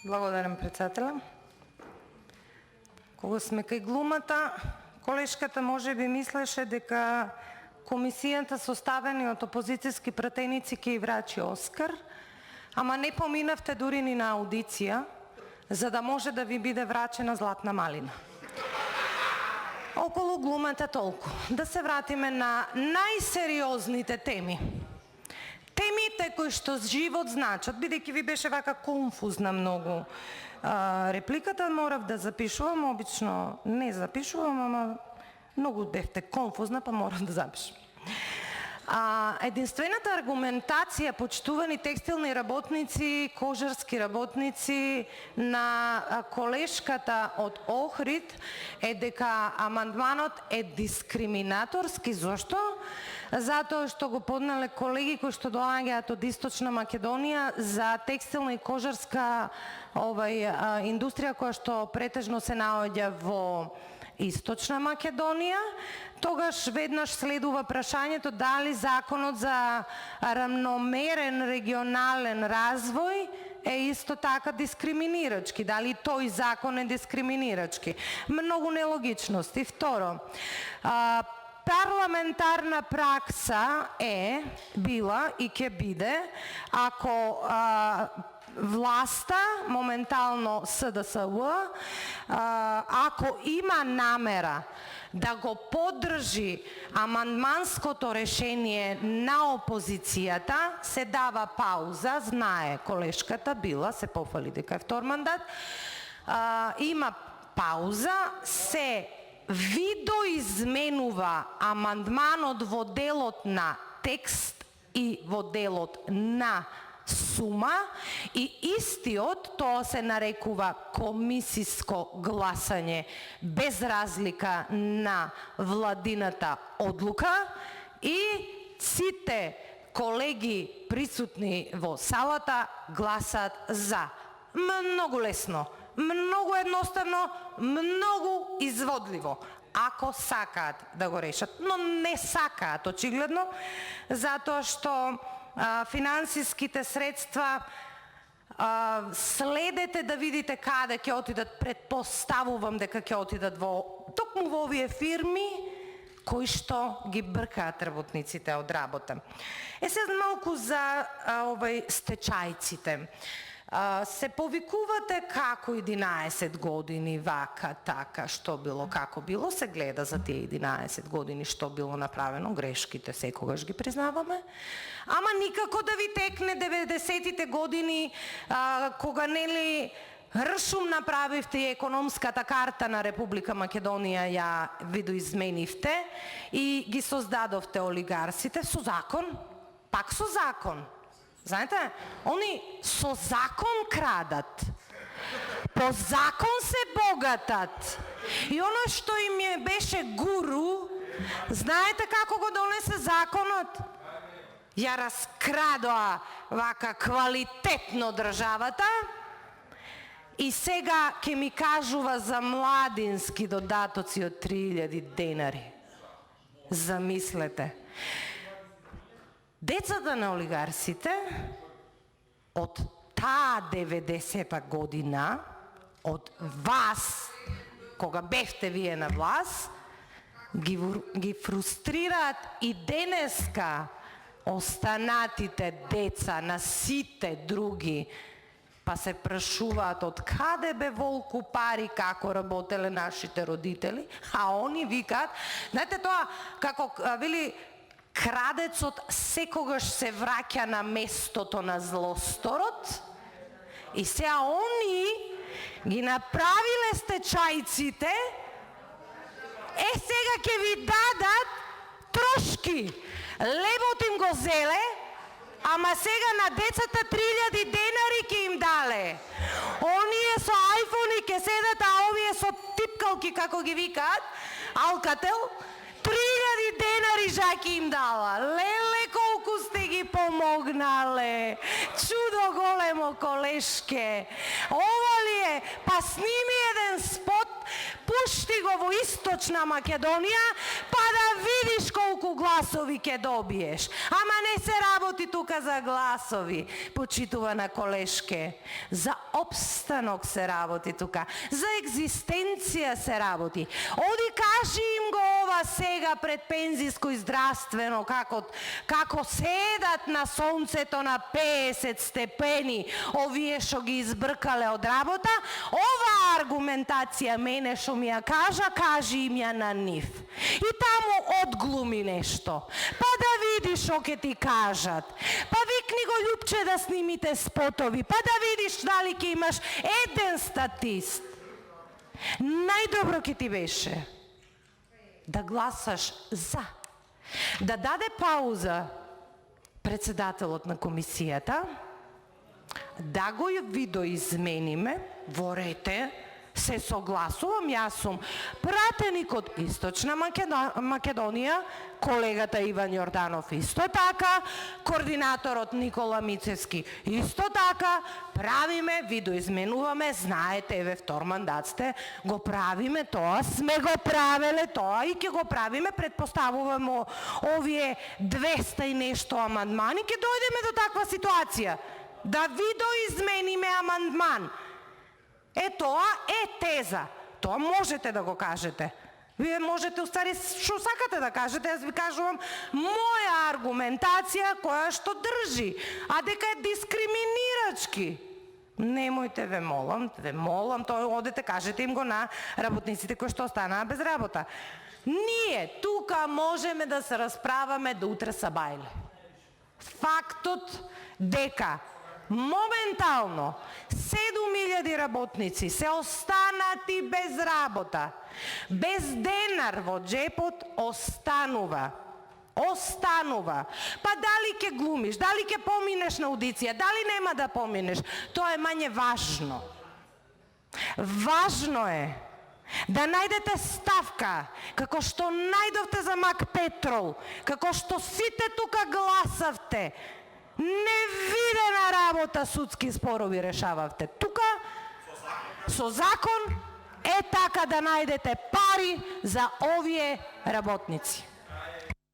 Благодарам, председателя. Кога сме кај глумата, колешката може би мислеше дека комисијата составени од опозицијски пратеници ќе врачи Оскар, ама не поминавте дури ни на аудиција, за да може да ви биде врачена Златна малина. Околу глумата толку. Да се вратиме на најсериозните теми. Темите кои што живот значат, бидејќи ви беше вака конфузна многу репликата, морав да запишувам, обично не запишувам, ама многу бевте конфузна, па морав да запишам. Единствената аргументација, почитувани текстилни работници, кожарски работници на колешката од Охрид е дека амандманот е дискриминаторски. Зошто? Затоа што го поднале колеги кои што доаѓаат од Источна Македонија за текстилна и кожарска индустрија која што претежно се наоѓа во Источна Македонија. Тогаш веднаш следува прашањето дали законот за рамномерен регионален развој е исто така дискриминирачки, дали тој закон е дискриминирачки. Многу нелогичности. Второ, парламентарна пракса е била и ќе биде ако власта, моментално СДСВ, ако има намера да го поддржи амандманското решение на опозицијата, се дава пауза, знае колешката, била, се пофали дека е втор мандат, има пауза, се видоизменува амандманот во делот на текст и во делот на сума и истиот, тоа се нарекува комисиско гласање без разлика на владината одлука и сите колеги присутни во салата гласат за. Многу лесно, многу едноставно, многу изводливо, ако сакаат да го решат, но не сакаат очигледно, затоа што финансиските средства следете да видите каде ќе отидат, предпоставувам дека ќе отидат токму во овие фирми кои што ги бркаат работниците од работа. Сега малку за стечајците. Се повикувате како 11 години, вака, така, што било, како било, се гледа за тие 11 години што било направено, грешките секогаш ги признаваме, ама никако да ви текне 90-тите години, кога нели ршум направивте и економската карта на Република Македонија ја видоизменивте и ги создадовте олигарсите со закон, пак со закон. Знаете, они со закон крадат, по закон се богатат. И оно што им беше гуру, знаете како го донесе законот? Ја раскрадоа вака квалитетно државата и сега ќе ми кажува за младински додатоци од 3000 денари. Замислете. Децата на олигарсите од таа 90-та година, од вас, кога бевте вие на власт, ги фрустрираат и денеска останатите деца на сите други, па се прашуваат од каде бе волку пари, како работеле нашите родители, а они викаат, знаете тоа, како вели, крадецот секогаш се враќа на местото на злосторот и сега они ги направиле стечајците, сега ќе ви дадат трошки. Лебот им го зеле, ама сега на децата 3000 денари ќе им дале. Оние со айфони ќе седат, а овие со типкалки, како ги викаат, Алкател, 3000 денари жаки им дала. Леле, колку сте ги помогнале. Чудо големо, колешке. Ова ли е? Па сними еден спот пушти го во Источна Македонија, па да видиш колку гласови ќе добиеш. Ама не се работи тука за гласови, почитувана колешке. За обстанок се работи тука, за екзистенција се работи. Оди кажи им го ова сега пред пензиско и здравствено, како седат на сонцето на 50 степени, овие што ги избркале од работа. Ова аргументација мене што ми ја кажи им ја на нив. И таму одглуми нешто. Па да видиш што ќе ти кажат. Па викни го Љупче да снимите спотови, па да видиш дали ќе имаш еден статист. Најдобро ќе ти беше да гласаш за. Да даде пауза председателот на комисијата, да го видоизмениме во рете, се согласувам, јас сум пратеник од Источна Македонија, колегата Иван Јорданов исто така, координаторот Никола Мицевски исто така, правиме, видоизменуваме, знаете, еве втор мандат сте, го правиме тоа, сме го правеле тоа и ќе го правиме, предпоставуваме овие 200 и нешто амандмани, ќе дојдеме до таква ситуација, да видоизмениме амандман. Тоа е теза. Тоа можете да го кажете. Вие можете, уствари, што сакате да кажете, јас ви кажувам моја аргументација која што држи, а дека е дискриминирачки. Немојте, ве молам, тоа одете, кажете им го на работниците кои што останаа без работа. Ние тука можеме да се расправаме до утре сабајле. Фактот дека моментално 7000 работници се останати без работа, без денар во джепот, останува. Па дали ќе глумиш, дали ќе поминеш на аудиција, дали нема да поминеш, тоа е мање важно. Важно е да најдете ставка, како што најдовте за Мак Петрол, како што сите тука гласавте, невидена работа, судски спорови решававте. Тука, со закон, е така да најдете пари за овие работници.